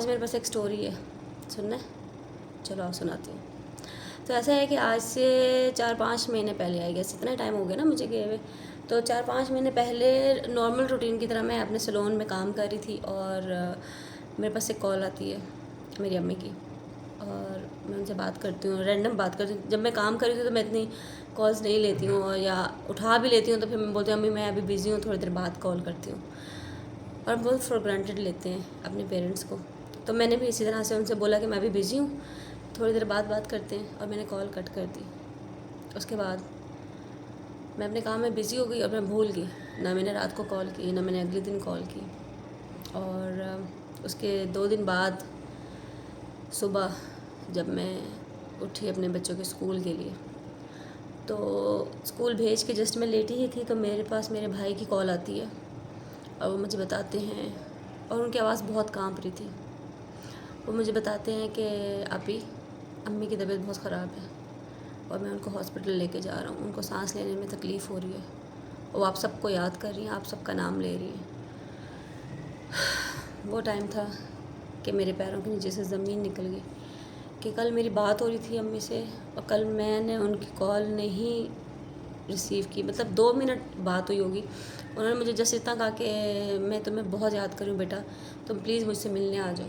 آج میرے پاس ایک سٹوری ہے، سننا ہے؟ چلو آپ سناتی ہوں۔ تو ایسا ہے کہ آج سے 4-5 مہینے پہلے آئی گیس اتنا ٹائم ہو گیا نا مجھے گئے ہوئے، تو 4-5 مہینے پہلے نارمل روٹین کی طرح میں اپنے سیلون میں کام کر رہی تھی، اور میرے پاس ایک کال آتی ہے میری امی کی، اور میں ان سے بات کرتی ہوں، رینڈم بات کرتی ہوں۔ جب میں کام کر رہی تھی تو میں اتنی کالز نہیں لیتی ہوں، یا اٹھا بھی لیتی ہوں تو پھر میں بولتی ہوں امی میں ابھی بزی ہوں، تھوڑی دیر بعد کال کرتی ہوں، اور بہت فار گرانٹیڈ لیتے ہیں اپنے پیرنٹس کو۔ تو میں نے بھی اسی طرح سے ان سے بولا کہ میں ابھی بزی ہوں، تھوڑی دیر بعد بات کرتے ہیں، اور میں نے کال کٹ کر دی۔ اس کے بعد میں اپنے کام میں بزی ہو گئی اور میں بھول گئی، نہ میں نے رات کو کال کی، نہ میں نے اگلے دن کال کی۔ اور اس کے 2 دن بعد صبح جب میں اٹھی اپنے بچوں کے اسکول کے لیے، تو اسکول بھیج کے جسٹ میں لیٹی ہی تھی تو میرے پاس میرے بھائی کی کال آتی ہے، اور وہ مجھے بتاتے ہیں، اور ان کی آواز بہت کانپ رہی تھی، وہ مجھے بتاتے ہیں کہ آپی امی کی طبیعت بہت خراب ہے، اور میں ان کو ہاسپٹل لے کے جا رہا ہوں، ان کو سانس لینے میں تکلیف ہو رہی ہے، وہ آپ سب کو یاد کر رہی ہیں، آپ سب کا نام لے رہی ہیں۔ وہ ٹائم تھا کہ میرے پیروں کے نیچے سے زمین نکل گئی، کہ کل میری بات ہو رہی تھی امی سے، اور کل میں نے ان کی کال نہیں ریسیو کی، مطلب 2 منٹ بات ہوئی ہوگی، انہوں نے مجھے جس اتنا کہا کہ میں تمہیں بہت یاد کروں بیٹا، تم پلیز مجھ سے ملنے آ جاؤ۔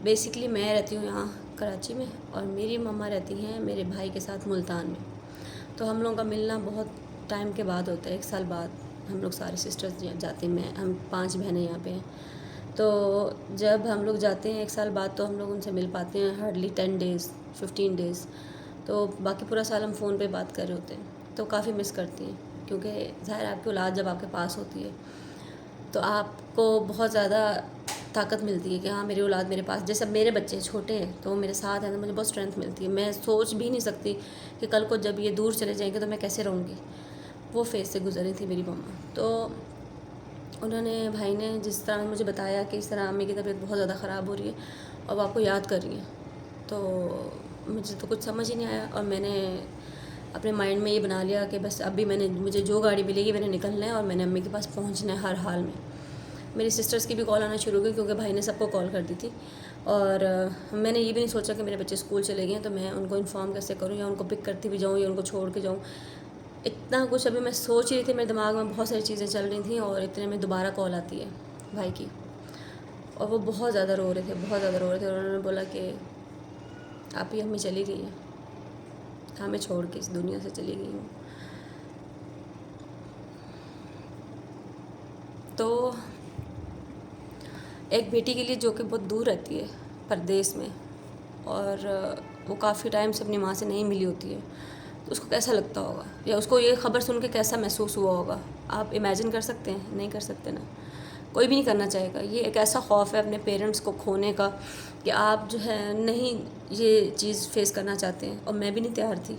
بیسکلی میں رہتی ہوں یہاں کراچی میں، اور میری مما رہتی ہیں میرے بھائی کے ساتھ ملتان میں، تو ہم لوگوں کا ملنا بہت ٹائم کے بعد ہوتا ہے، 1 سال بعد ہم لوگ سارے سسٹرز جاتے ہیں، ہم 5 بہنیں یہاں پہ ہیں، تو جب ہم لوگ جاتے ہیں 1 سال بعد تو ہم لوگ ان سے مل پاتے ہیں ہارڈلی 10 ڈیز 15 ڈیز، تو باقی پورا سال ہم فون پہ بات کر رہے ہوتے ہیں، تو کافی مس کرتی ہیں، کیونکہ ظاہر آپ کی اولاد جب آپ کے پاس ہوتی ہے تو آپ کو بہت زیادہ طاقت ملتی ہے کہ ہاں میری اولاد میرے پاس، جیسے میرے بچے چھوٹے ہیں تو وہ میرے ساتھ ہیں تو مجھے بہت اسٹرینتھ ملتی ہے، میں سوچ بھی نہیں سکتی کہ کل کو جب یہ دور چلے جائیں گے تو میں کیسے رہوں گی۔ وہ فیز سے گزر رہی تھی میری مما، تو انہوں نے بھائی نے جس طرح مجھے بتایا کہ اس طرح امی کی طبیعت بہت زیادہ خراب ہو رہی ہے اور وہ آپ کو یاد کر رہی ہیں، تو مجھے تو کچھ سمجھ ہی نہیں آیا، اور میں نے اپنے مائنڈ میں یہ بنا لیا کہ بس ابھی مجھے جو گاڑی ملے گی میں نے نکلنا ہے، اور میں نے امی کے پاس پہنچنا ہے ہر حال میں۔ میری سسٹرز کی بھی کال آنا شروع ہو گئی کیونکہ بھائی نے سب کو کال کر دی تھی، اور میں نے یہ بھی نہیں سوچا کہ میرے بچے اسکول چلے گئے ہیں تو میں ان کو انفارم کیسے کروں، یا ان کو پک کرتی بھی جاؤں یا ان کو چھوڑ کے جاؤں، اتنا کچھ ابھی میں سوچ رہی تھی، میرے دماغ میں بہت ساری چیزیں چل رہی تھیں، اور اتنے میں دوبارہ کال آتی ہے بھائی کی، اور وہ بہت زیادہ رو رہے تھے، بہت زیادہ رو رہے تھے، اور انہوں نے بولا کہ آپ ہی امی چلی گئی ہیں، ہمیں چھوڑ کے اس دنیا سے چلی گئی ہوں۔ تو ایک بیٹی کے لیے جو کہ بہت دور رہتی ہے پردیس میں، اور وہ کافی ٹائم سے اپنی ماں سے نہیں ملی ہوتی ہے، تو اس کو کیسا لگتا ہوگا، یا اس کو یہ خبر سن کے کیسا محسوس ہوا ہوگا، آپ امیجن کر سکتے ہیں؟ نہیں کر سکتے نا، کوئی بھی نہیں کرنا چاہے گا۔ یہ ایک ایسا خوف ہے اپنے پیرنٹس کو کھونے کا کہ آپ جو ہے نہیں یہ چیز فیس کرنا چاہتے ہیں، اور میں بھی نہیں تیار تھی۔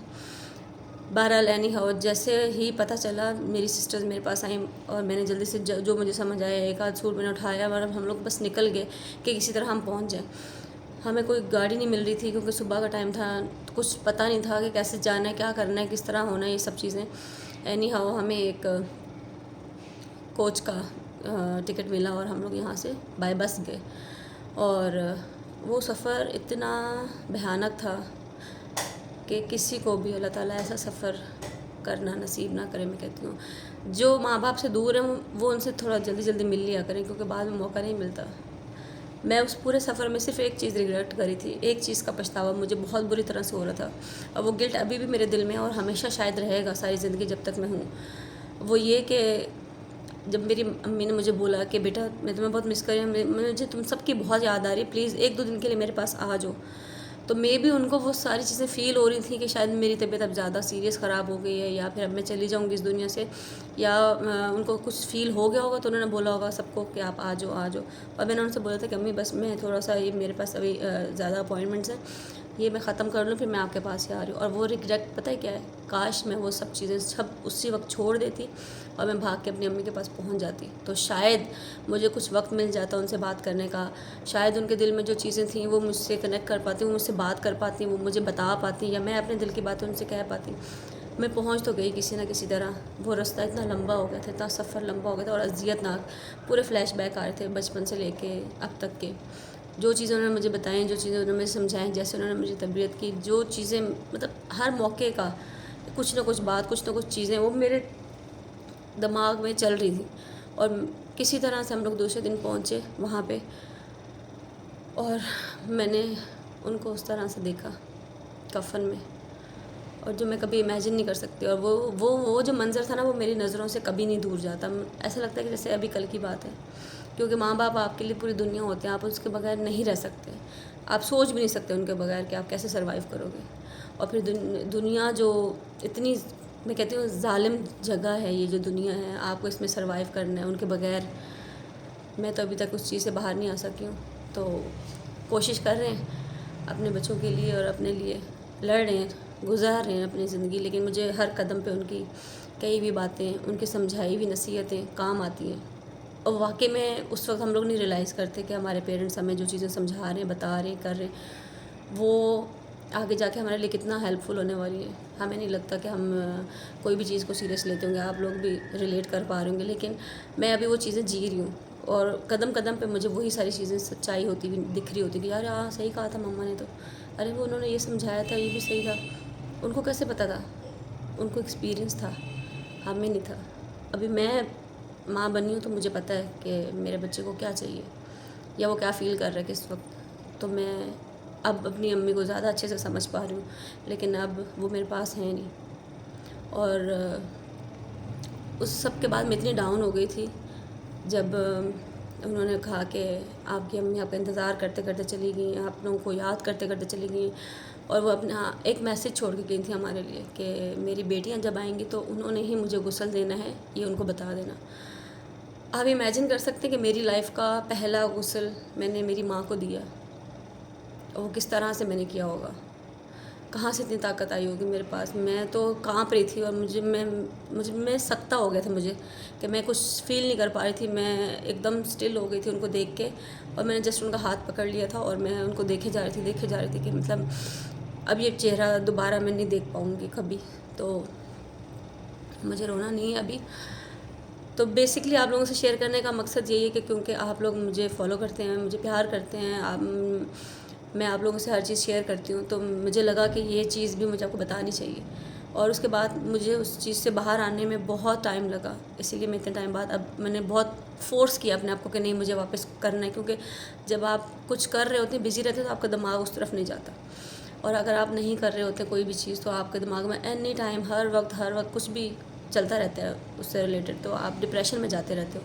بہرحال اینی ہاؤ جیسے ہی پتہ چلا میری سسٹرز میرے پاس آئیں، اور میں نے جلدی سے جو مجھے سمجھ آیا ایک آدھ سوٹ میں نے اٹھایا، اور ہم لوگ بس نکل گئے کہ کسی طرح ہم پہنچ جائیں۔ ہمیں کوئی گاڑی نہیں مل رہی تھی کیونکہ صبح کا ٹائم تھا، کچھ پتہ نہیں تھا کہ کیسے جانا ہے، کیا کرنا ہے، کس طرح ہونا ہے، یہ سب چیزیں۔ اینی ہاؤ ہمیں ایک کوچ کا ٹکٹ ملا، اور ہم لوگ یہاں سے بائی بس گئے، اور وہ سفر اتنا بھیانک تھا کہ کسی کو بھی اللہ تعالیٰ ایسا سفر کرنا نصیب نہ کرے۔ میں کہتی ہوں جو ماں باپ سے دور ہیں وہ ان سے تھوڑا جلدی مل لیا کریں، کیونکہ بعد میں موقع نہیں ملتا۔ میں اس پورے سفر میں صرف ایک چیز ریگریٹ کری تھی، ایک چیز کا پچھتاوا مجھے بہت بری طرح سے ہو رہا تھا، اور وہ گلٹ ابھی بھی میرے دل میں ہے اور ہمیشہ شاید رہے گا ساری زندگی جب تک میں ہوں۔ وہ یہ کہ جب میری امی نے مجھے بولا کہ بیٹا میں تمہیں بہت مس کر رہی ہوں، مجھے تم سب کی بہت یاد آ رہی ہے، پلیز 1-2 دن کے لیے میرے پاس آ جاؤ، تو میں بھی ان کو وہ ساری چیزیں فیل ہو رہی تھیں کہ شاید میری طبیعت اب زیادہ سیریس خراب ہو گئی ہے، یا پھر اب میں چلی جاؤں گی اس دنیا سے، یا ان کو کچھ فیل ہو گیا ہوگا تو انہوں نے بولا ہوگا سب کو کہ آپ آ جاؤ۔ اور میں نے ان سے بولا تھا کہ امی بس میں تھوڑا سا یہ میرے پاس ابھی زیادہ اپوائنٹمنٹس ہیں، یہ میں ختم کر لوں پھر میں آپ کے پاس ہی آ رہی ہوں۔ اور وہ ریگریٹ پتہ ہے کیا ہے، کاش میں وہ سب چیزیں سب اسی وقت چھوڑ دیتی اور میں بھاگ کے اپنی امی کے پاس پہنچ جاتی، تو شاید مجھے کچھ وقت مل جاتا ان سے بات کرنے کا، شاید ان کے دل میں جو چیزیں تھیں وہ مجھ سے کنیکٹ کر پاتی، وہ مجھ سے بات کر پاتی، وہ مجھے بتا پاتی، یا میں اپنے دل کی باتیں ان سے کہہ پاتی۔ میں پہنچ تو گئی کسی نہ کسی طرح، وہ رستہ اتنا لمبا ہو گیا تھا، اتنا سفر لمبا ہو گیا تھا اور اذیت ناک، پورے فلیش بیک آ رہے تھے بچپن سے لے کے اب تک کے۔ جو چیزیں انہوں نے مجھے بتائیں، جو چیزیں انہوں نے مجھے سمجھائیں، جیسے انہوں نے مجھے تربیت کی، جو چیزیں مطلب ہر موقع کا کچھ نہ کچھ بات، کچھ نہ کچھ چیزیں وہ میرے دماغ میں چل رہی تھی. اور کسی طرح سے ہم لوگ دوسرے دن پہنچے وہاں پہ، اور میں نے ان کو اس طرح سے دیکھا کفن میں، اور جو میں کبھی امیجن نہیں کر سکتی. اور وہ جو منظر تھا نا، وہ میری نظروں سے کبھی نہیں دور جاتا. ایسا لگتا ہے کہ جیسے ابھی کل کی بات ہے، کیونکہ ماں باپ آپ کے لیے پوری دنیا ہوتے ہیں. آپ اس کے بغیر نہیں رہ سکتے، آپ سوچ بھی نہیں سکتے ان کے بغیر کہ آپ کیسے سروائیو کرو گے. اور پھر دنیا جو اتنی، میں کہتی ہوں ظالم جگہ ہے یہ جو دنیا ہے، آپ کو اس میں سروائیو کرنا ہے ان کے بغیر. میں تو ابھی تک اس چیز سے باہر نہیں آ سکی ہوں. تو کوشش کر رہے ہیں اپنے بچوں کے لیے، اور اپنے لیے لڑ رہے ہیں، گزار رہے ہیں اپنی زندگی. لیکن مجھے ہر قدم پہ ان کی کئی بھی باتیں، ان کی سمجھائی ہوئی نصیحتیں کام آتی ہیں. اور واقعی میں اس وقت ہم لوگ نہیں ریلائز کرتے کہ ہمارے پیرنٹس ہمیں جو چیزیں سمجھا رہے ہیں، بتا رہے ہیں، کر رہے ہیں، وہ آگے جا کے ہمارے لیے کتنا ہیلپ فل ہونے والی ہے. ہمیں نہیں لگتا کہ ہم کوئی بھی چیز کو سیریس لیتے ہوں گے. آپ لوگ بھی ریلیٹ کر پا رہے ہوں گے. لیکن میں ابھی وہ چیزیں جی رہی ہوں، اور قدم قدم پہ مجھے وہی ساری چیزیں سچائی ہوتی ہوئی دکھ رہی ہوتی کہ یار ہاں صحیح کہا تھا مما نے. تو ارے وہ انہوں نے یہ سمجھایا تھا، یہ بھی صحیح تھا. ان کو کیسے پتہ تھا؟ ان کو ایکسپیرینس تھا، ہمیں نہیں تھا. ابھی میں ماں بنی ہوں تو مجھے پتہ ہے کہ میرے بچے کو کیا چاہیے، یا وہ کیا فیل کر رہا ہے کس وقت. تو میں اب اپنی امی کو زیادہ اچھے سے سمجھ پا رہی ہوں. لیکن اب وہ میرے پاس ہیں نہیں. اور اس سب کے بعد میں اتنی ڈاؤن ہو گئی تھی جب انہوں نے کہا کہ آپ کی امی آپ کا انتظار کرتے کرتے چلی گئیں، آپ لوگوں کو یاد کرتے کرتے چلی گئیں. اور وہ اپنا ایک میسیج چھوڑ کے گئی تھی ہمارے لیے کہ میری بیٹیاں جب آئیں گی تو انہوں نے ہی مجھے غسل دینا ہے، یہ ان کو بتا دینا. آپ امیجن کر سکتے ہیں کہ میری لائف کا پہلا غسل میں نے میری ماں کو دیا، اور وہ کس طرح سے میں نے کیا ہوگا، کہاں سے اتنی طاقت آئی ہوگی میرے پاس. میں تو کانپ رہی تھی، اور میں سکتہ ہو گیا تھا مجھے کہ میں کچھ فیل نہیں کر پا رہی تھی. میں ایک دم اسٹل ہو گئی تھی ان کو دیکھ کے. اور میں نے جسٹ ان کا ہاتھ پکڑ لیا تھا، اور میں ان کو دیکھے جا رہی تھی کہ مطلب اب یہ چہرہ دوبارہ میں نہیں دیکھ پاؤں گی کبھی. تو مجھے رونا نہیں ہے ابھی. تو بیسکلی آپ لوگوں سے شیئر کرنے کا مقصد یہی ہے کہ کیونکہ آپ لوگ مجھے فالو کرتے ہیں، مجھے پیار کرتے ہیں، میں آپ لوگوں سے ہر چیز شیئر کرتی ہوں. تو مجھے لگا کہ یہ چیز بھی مجھے آپ کو بتانی چاہیے. اور اس کے بعد مجھے اس چیز سے باہر آنے میں بہت ٹائم لگا. اسی لیے میں اتنے ٹائم بعد اب میں نے بہت فورس کیا اپنے آپ کو کہ نہیں مجھے واپس کرنا ہے. کیونکہ جب آپ کچھ کر رہے ہوتے ہیں، بزی رہتے ہیں، تو آپ کا دماغ اس طرف نہیں جاتا. اور اگر آپ نہیں کر رہے ہوتے کوئی بھی چیز، تو آپ کے دماغ میں اینی ٹائم ہر وقت کچھ بھی چلتا رہتا ہے اس سے ریلیٹڈ، تو آپ ڈپریشن میں جاتے رہتے ہو.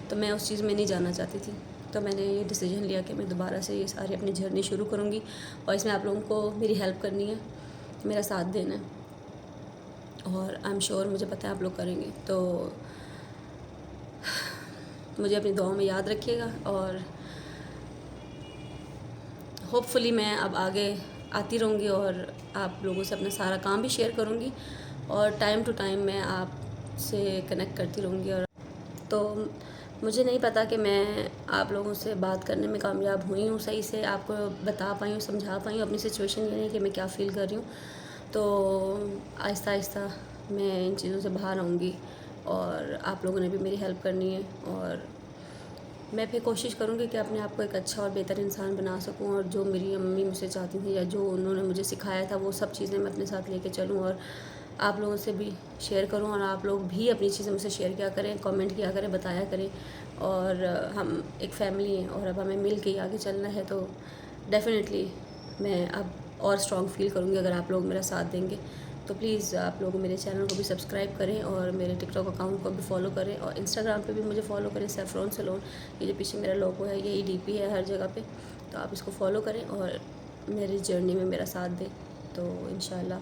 تو میں اس چیز میں نہیں جانا چاہتی تھی. تو میں نے یہ ڈیسیجن لیا کہ میں دوبارہ سے یہ ساری اپنی جرنی شروع کروں گی، اور اس میں آپ لوگوں کو میری ہیلپ کرنی ہے، میرا ساتھ دینا ہے. اور آئی ایم شیور مجھے پتہ ہے آپ لوگ کریں گے. تو مجھے اپنی دعاؤں میں یاد رکھیے گا، اور ہوپ فلی میں اب آگے آتی رہوں گی، اور آپ لوگوں سے اپنا سارا کام بھی شیئر کروں گی، اور ٹائم ٹو ٹائم میں آپ سے کنیکٹ کرتی رہوں گی. اور تو مجھے نہیں پتہ کہ میں آپ لوگوں سے بات کرنے میں کامیاب ہوئی ہوں، صحیح سے آپ کو بتا پائی ہوں، سمجھا پائی ہوں اپنی سچویشن، یہ نہیں کہ میں کیا فیل کر رہی ہوں. تو آہستہ آہستہ میں ان چیزوں سے باہر آؤں گی، اور آپ لوگوں نے بھی میری ہیلپ کرنی ہے. اور میں پھر کوشش کروں گی کہ اپنے آپ کو ایک اچھا اور بہتر انسان بنا سکوں، اور جو میری امی مجھ سے چاہتی تھیں، یا جو انہوں نے مجھے سکھایا تھا، وہ سب چیزیں میں اپنے ساتھ لے کے چلوں، اور آپ لوگوں سے بھی شیئر کروں. اور آپ لوگ بھی اپنی چیزیں مجھ سے شیئر کیا کریں، کامنٹ کیا کریں، بتایا کریں. اور ہم ایک فیملی ہیں، اور اب ہمیں مل کے آگے چلنا ہے. تو ڈیفینیٹلی میں اب اور اسٹرانگ فیل کروں گی اگر آپ لوگ میرا ساتھ دیں گے. تو پلیز آپ لوگ میرے چینل کو بھی سبسکرائب کریں، اور میرے ٹک ٹاک اکاؤنٹ کو بھی فالو کریں، اور انسٹاگرام پہ بھی مجھے فالو کریں. سیفرون سلون، یہ جو پیچھے میرا لوگو ہے، یہی ڈی پی ہے ہر جگہ پہ. تو آپ اس کو فالو کریں، اور میری جرنی میں میرا ساتھ دیں. تو انشاءاللہ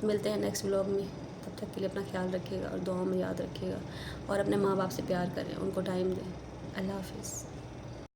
ملتے ہیں نیکسٹ ولاگ میں. تب تک کے لیے اپنا خیال رکھیے گا، اور دعاؤں میں یاد رکھیے گا، اور اپنے ماں باپ سے پیار کریں، ان کو ٹائم دیں. اللہ حافظ.